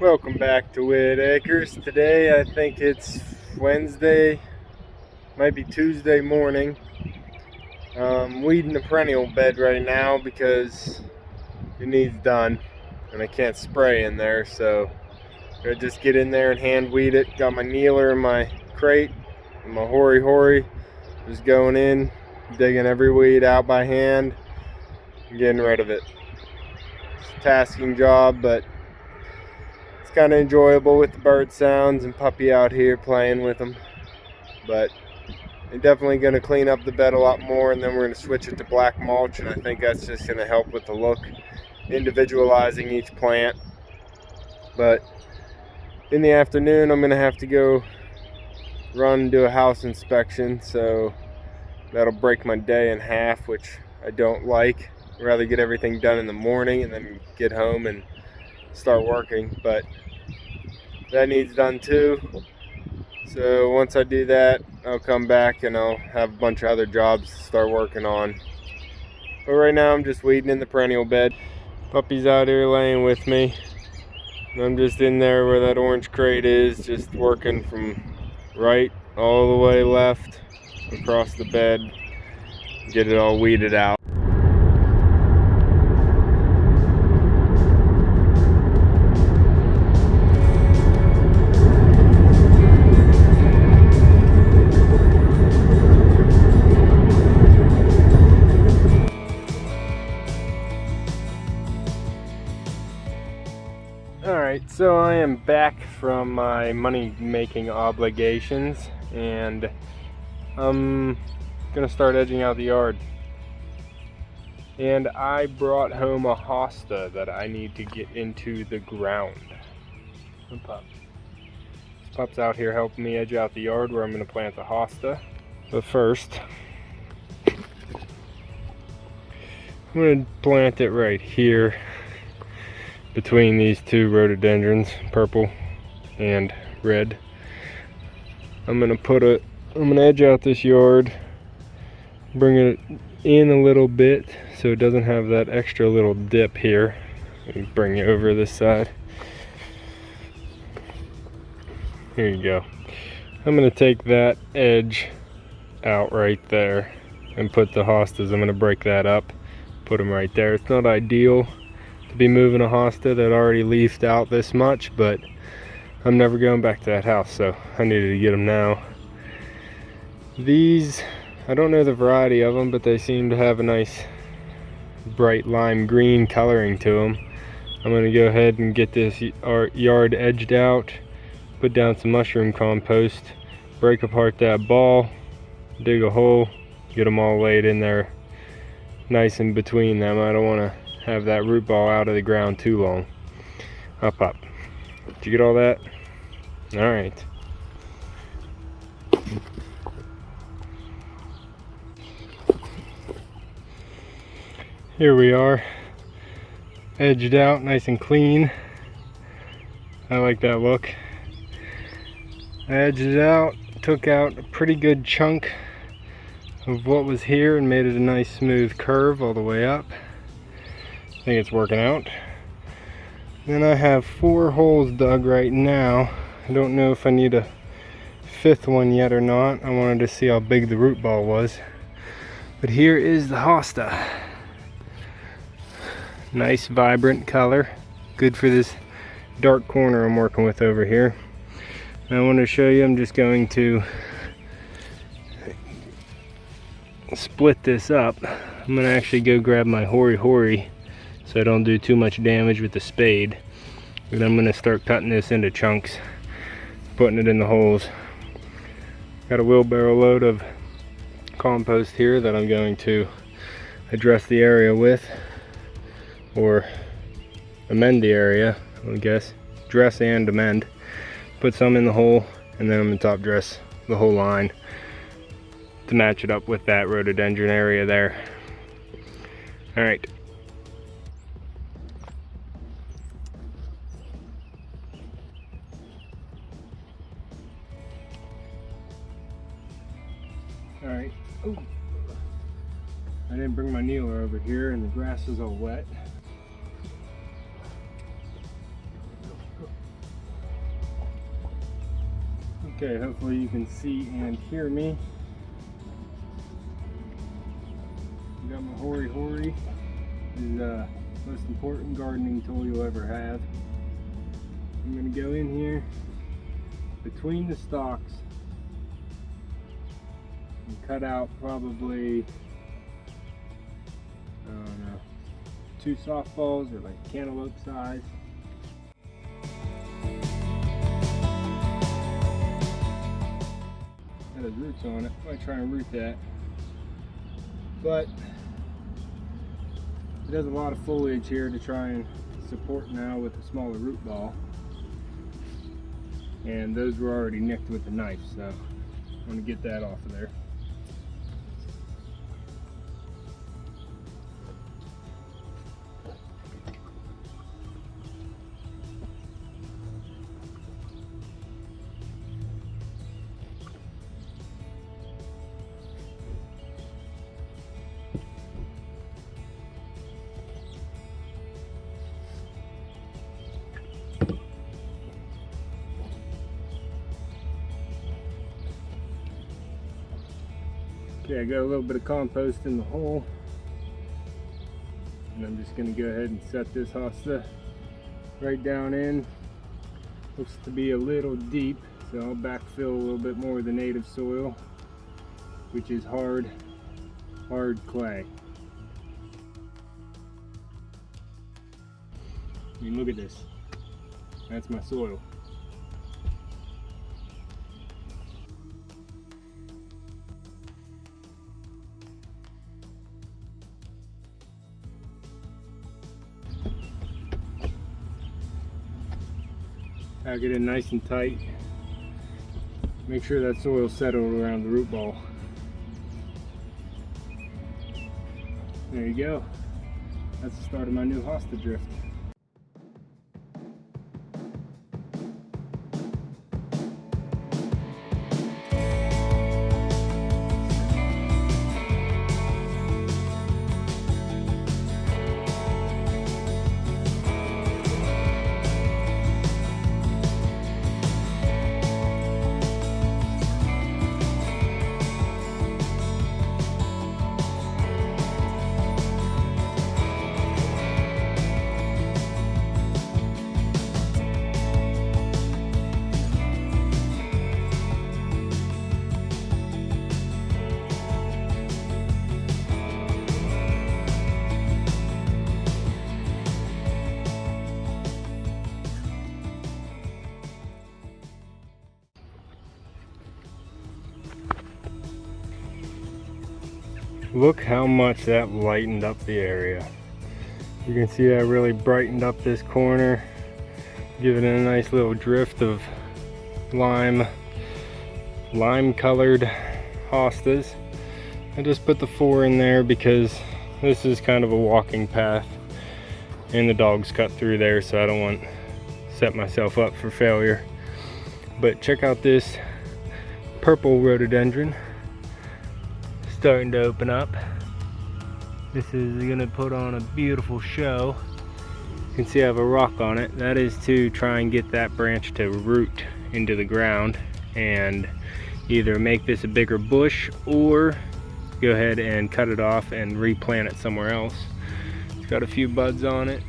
Welcome back to Whitt Acres. Today I think it's Wednesday, might be Tuesday morning. Weeding the perennial bed right now because it needs done and I can't spray in there, so I just get in there and hand weed it. Got my kneeler in my crate and my hory just going in, digging every weed out by hand and getting rid of it. It's a tasking job, but kind of enjoyable with the bird sounds and puppy out here playing with them. But I'm definitely going to clean up the bed a lot more, and then we're going to switch it to black mulch, and I think that's just going to help with the look, individualizing each plant. But in the afternoon I'm going to have to go run and do a house inspection, so that'll break my day in half, which I don't like. I'd rather get everything done in the morning and then get home and start working, but that needs done too. So once I do that, I'll come back and I'll have a bunch of other jobs to start working on. But right now I'm just weeding in the perennial bed. Puppy's out here laying with me. I'm just in there where that orange crate is, just working from right all the way left across the bed, get it all weeded out. Alright, so I am back from my money-making obligations, and I'm gonna start edging out the yard. And I brought home a Hosta that I need to get into the ground. This pup's out here helping me edge out the yard where I'm gonna plant the Hosta. But first, I'm gonna plant it right here, between these two rhododendrons, purple and red. I'm gonna edge out this yard, bring it in a little bit so it doesn't have that extra little dip here. Bring it over this side. Here you go. I'm gonna take that edge out right there and put the hostas. I'm gonna break that up, put them right there. It's not ideal to be moving a hosta that already leafed out this much, but I'm never going back to that house, so I needed to get them now. These, I don't know the variety of them, but they seem to have a nice bright lime green coloring to them. I'm going to go ahead and get this yard edged out, put down some mushroom compost, break apart that ball, dig a hole, get them all laid in there nice in between them. I don't want to have that root ball out of the ground too long. Up. Did you get all that? All right. Here we are, edged out nice and clean. I like that look. I edged it out, took out a pretty good chunk of what was here and made it a nice smooth curve all the way up. I think it's working out. Then I have 4 holes dug right now. I don't know if I need a 5th one yet or not. I wanted to see how big the root ball was. But here is the Hosta. Nice vibrant color. Good for this dark corner I'm working with over here. And I want to show you, I'm just going to split this up. I'm going to actually go grab my hory so I don't do too much damage with the spade. And I'm going to start cutting this into chunks, putting it in the holes. Got a wheelbarrow load of compost here that I'm going to address the area with, or amend the area, I guess. Dress and amend. Put some in the hole, and then I'm going to top dress the whole line to match it up with that rhododendron area there. Alright. Alright. Ooh. I didn't bring my kneeler over here and the grass is all wet. Okay, hopefully you can see and hear me. Got my Hori Hori. This is the most important gardening tool you'll ever have. I'm going to go in here between the stalks and cut out probably, I don't know, 2 softballs or like cantaloupe size. That has roots on it. I might try and root that. But it has a lot of foliage here to try and support now with a smaller root ball. And those were already nicked with the knife, so I'm going to get that off of there. Okay, I got a little bit of compost in the hole, and I'm just going to go ahead and set this hosta right down in. Looks to be a little deep, so I'll backfill a little bit more of the native soil, which is hard clay. I mean, look at this. That's my soil. I'll get it nice and tight. Make sure that soil's settled around the root ball. There you go. That's the start of my new hosta drift. Look how much that lightened up the area. You can see that really brightened up this corner, giving it a nice little drift of lime colored hostas. I just put the 4 in there because this is kind of a walking path and the dogs cut through there, so I don't want to set myself up for failure. But check out this purple rhododendron. Starting to open up. This is gonna put on a beautiful show. You can see I have a rock on it. That is to try and get that branch to root into the ground and either make this a bigger bush or go ahead and cut it off and replant it somewhere else. It's got a few buds on it.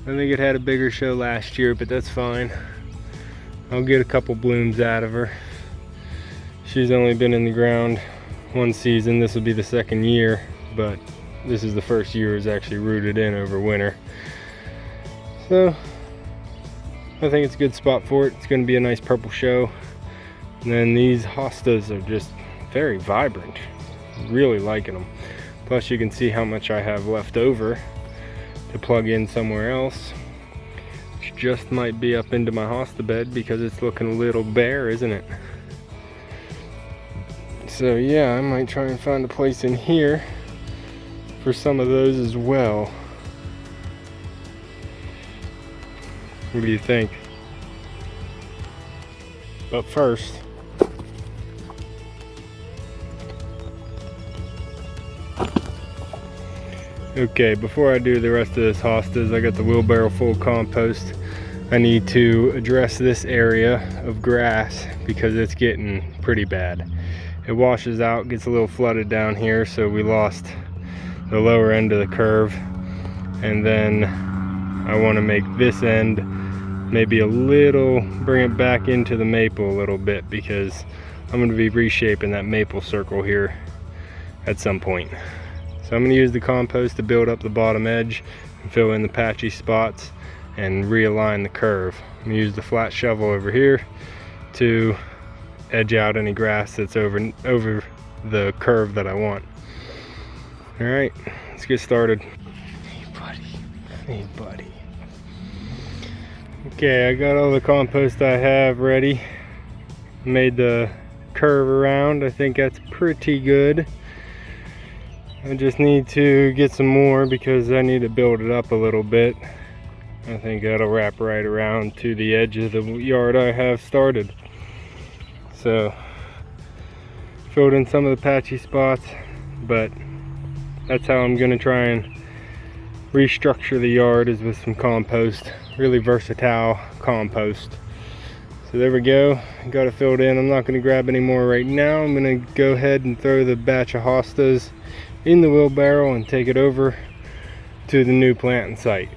I think it had a bigger show last year, but that's fine. I'll get a couple blooms out of her. She's only been in the ground 1 season. This will be the 2nd year, but this is the 1st year it's actually rooted in over winter. So I think it's a good spot for it. It's going to be a nice purple show. And then these hostas are just very vibrant. Really liking them. Plus you can see how much I have left over to plug in somewhere else, which just might be up into my hosta bed because it's looking a little bare, isn't it? So yeah, I might try and find a place in here for some of those as well. What do you think? But first, okay, before I do the rest of this hostas, I got the wheelbarrow full of compost. I need to address this area of grass because it's getting pretty bad. It washes out, gets a little flooded down here, so we lost the lower end of the curve. And then I want to make this end maybe a little, bring it back into the maple a little bit, because I'm going to be reshaping that maple circle here at some point. So I'm going to use the compost to build up the bottom edge and fill in the patchy spots and realign the curve. I'm going to use the flat shovel over here to edge out any grass that's over the curve that I want. All right, let's get started. Hey buddy, hey buddy. Okay, I got all the compost I have ready. Made the curve around. I think that's pretty good. I just need to get some more because I need to build it up a little bit. I think that'll wrap right around to the edge of the yard I have started. So, filled in some of the patchy spots, but that's how I'm gonna try and restructure the yard, is with some compost. Really versatile compost. So there we go, got it filled in. I'm not gonna grab any more right now. I'm gonna go ahead and throw the batch of hostas in the wheelbarrow and take it over to the new planting site.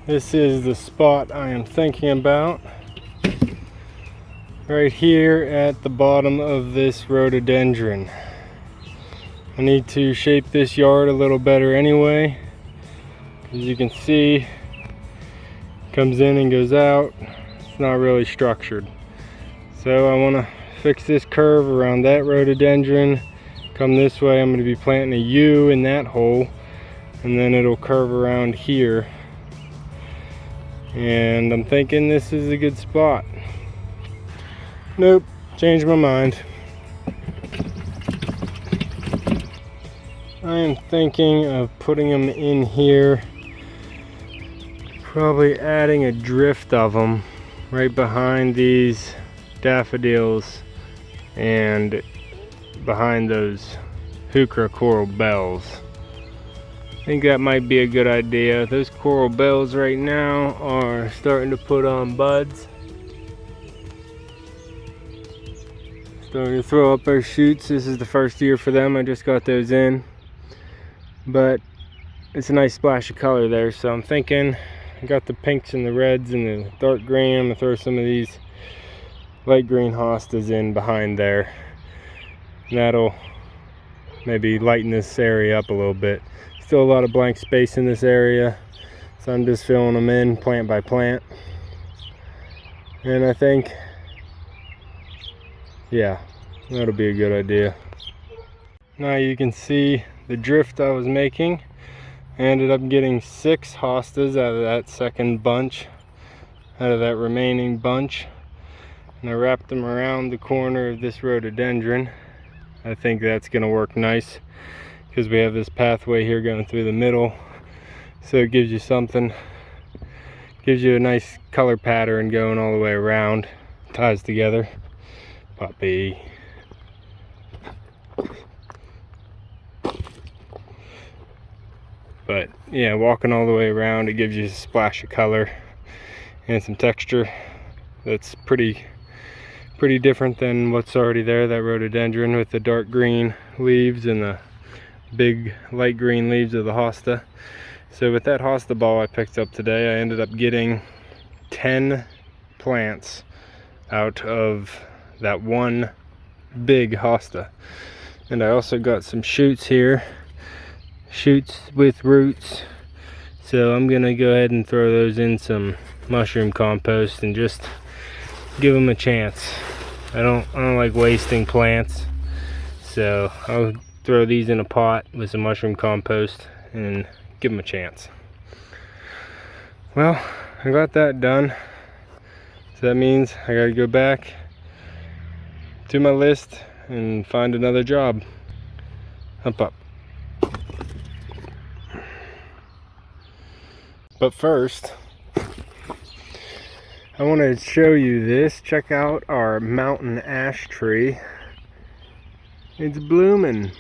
This is the spot I am thinking about. Right here at the bottom of this rhododendron. I need to shape this yard a little better anyway. As you can see, comes in and goes out. It's not really structured. So I want to fix this curve around that rhododendron. Come this way, I'm going to be planting a U in that hole, and then it'll curve around here. And I'm thinking this is a good spot. Nope, changed my mind. I am thinking of putting them in here, probably adding a drift of them right behind these daffodils and behind those heuchera coral bells. I think that might be a good idea. Those coral bells right now are starting to put on buds. Starting to throw up their shoots. This is the first year for them. I just got those in. But it's a nice splash of color there. So I'm thinking, I got the pinks and the reds and the dark green. I'm gonna throw some of these light green hostas in behind there. And that'll maybe lighten this area up a little bit. Still a lot of blank space in this area, so I'm just filling them in plant by plant. And I think, yeah, that'll be a good idea. Now you can see the drift I was making. I ended up getting 6 hostas out of that second bunch, out of that remaining bunch. And I wrapped them around the corner of this rhododendron. I think that's gonna work nice, because we have this pathway here going through the middle, so it gives you something, gives you a nice color pattern going all the way around, ties together. Puppy. But yeah, walking all the way around, it gives you a splash of color and some texture that's pretty different than what's already there. That rhododendron with the dark green leaves and the big light green leaves of the hosta. So with that hosta ball I picked up today, I ended up getting 10 plants out of that one big hosta. And I also got some shoots here, shoots with roots. So I'm gonna go ahead and throw those in some mushroom compost and just give them a chance. I don't like wasting plants, so I'll throw these in a pot with some mushroom compost and give them a chance. Well, I got that done, so that means I gotta go back to my list and find another job. Up. But first, I want to show you this. Check out our mountain ash tree. It's blooming.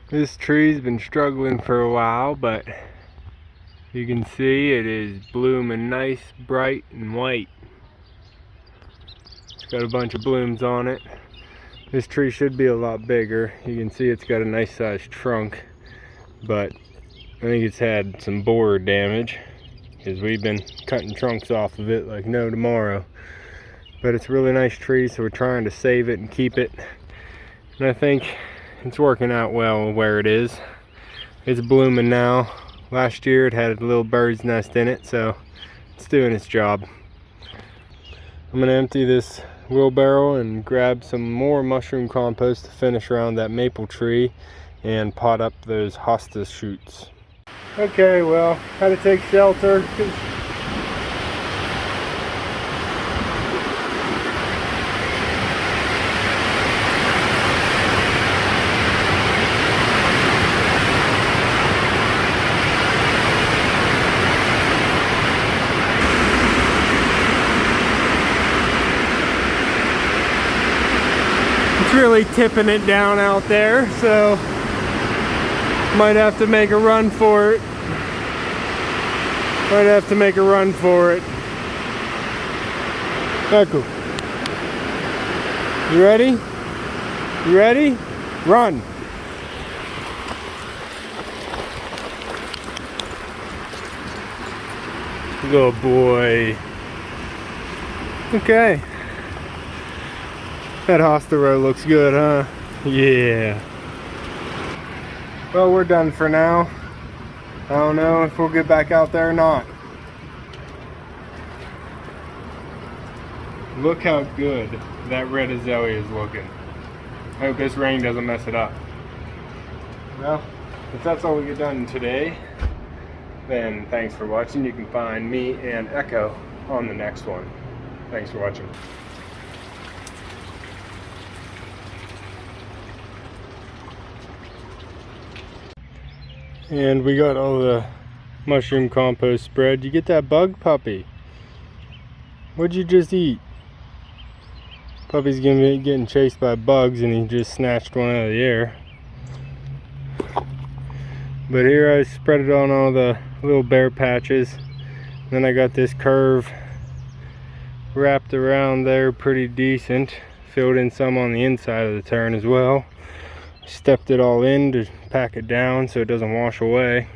This tree's been struggling for a while, but you can see it is blooming nice, bright, and white. It's got a bunch of blooms on it. This tree should be a lot bigger. You can see it's got a nice sized trunk, but I think it's had some borer damage, because we've been cutting trunks off of it like no tomorrow. But it's a really nice tree, so we're trying to save it and keep it. And I think it's working out well where it is. It's blooming now. Last year it had a little bird's nest in it, so it's doing its job. I'm gonna empty this wheelbarrow and grab some more mushroom compost to finish around that maple tree and pot up those Hosta shoots. Okay, well, had to take shelter. It's really tipping it down out there, so might have to make a run for it. Echo. You ready? You ready? Run. Good boy. Okay. That Hosta row looks good, huh? Yeah. Well, we're done for now. I don't know if we'll get back out there or not. Look how good that red azalea is looking. I hope this rain doesn't mess it up. Well, if that's all we get done today, then thanks for watching. You can find me and Echo on the next one. Thanks for watching. And we got all the mushroom compost spread. You get that bug, puppy? What'd you just eat? Puppy's gonna be getting chased by bugs and he just snatched one out of the air. But here I spread it on all the little bare patches. Then I got this curve wrapped around there pretty decent. Filled in some on the inside of the turn as well. Stepped it all in to pack it down so it doesn't wash away.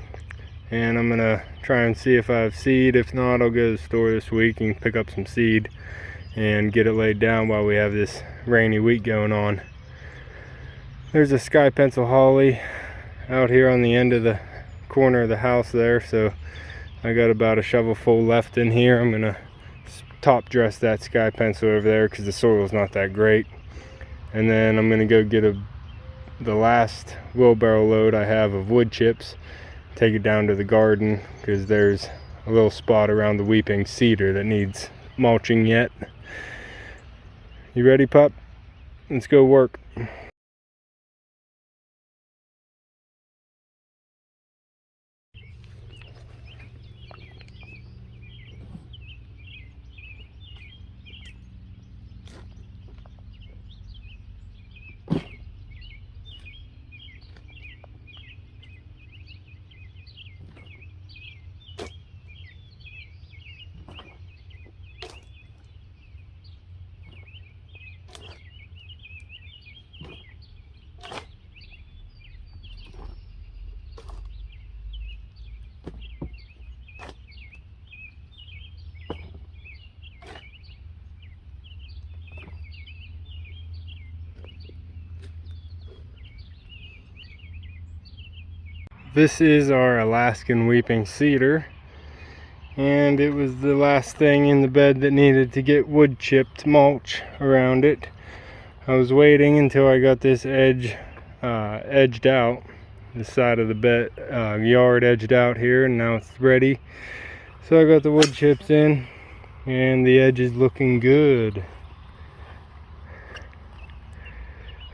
And I'm gonna try and see if I have seed. If not, I'll go to the store this week and pick up some seed and get it laid down while we have this rainy week going on. There's a sky pencil holly out here on the end of the corner of the house there, so I got about a shovel full left in here. I'm gonna top dress that sky pencil over there because the soil's not that great. And then I'm gonna go get the last wheelbarrow load I have of wood chips, take it down to the garden because there's a little spot around the weeping cedar that needs mulching yet. You ready, pup? Let's go work. This is our Alaskan weeping cedar, and it was the last thing in the bed that needed to get wood chipped mulch around it. I was waiting until I got this edge edged out, the side of the bed yard edged out here, and now it's ready. So I got the wood chips in, and the edge is looking good.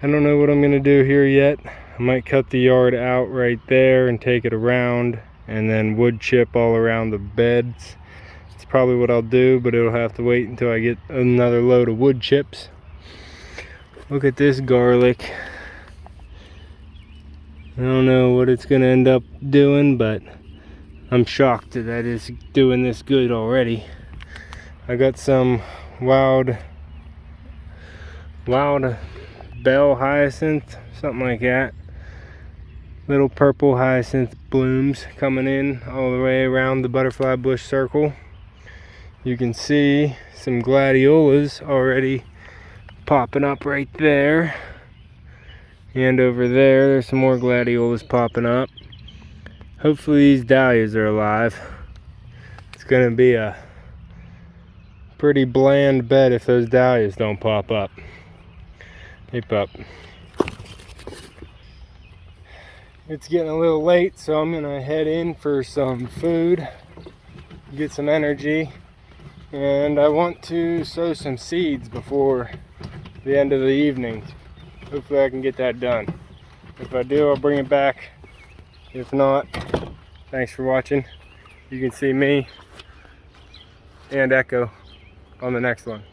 I don't know what I'm gonna do here yet. I might cut the yard out right there and take it around, and then wood chip all around the beds. That's probably what I'll do, but it'll have to wait until I get another load of wood chips. Look at this garlic. I don't know what it's gonna end up doing, but I'm shocked that it's doing this good already. I got some wild bell hyacinth, something like that. Little purple hyacinth blooms coming in all the way around the butterfly bush circle. You can see some gladiolas already popping up right there. And over there, there's some more gladiolas popping up. Hopefully these dahlias are alive. It's gonna be a pretty bland bed if those dahlias don't pop up. Hey pup. It's getting a little late, so I'm gonna head in for some food, get some energy, and I want to sow some seeds before the end of the evening. Hopefully I can get that done. If I do, I'll bring it back. If not, thanks for watching. You can see me and Echo on the next one.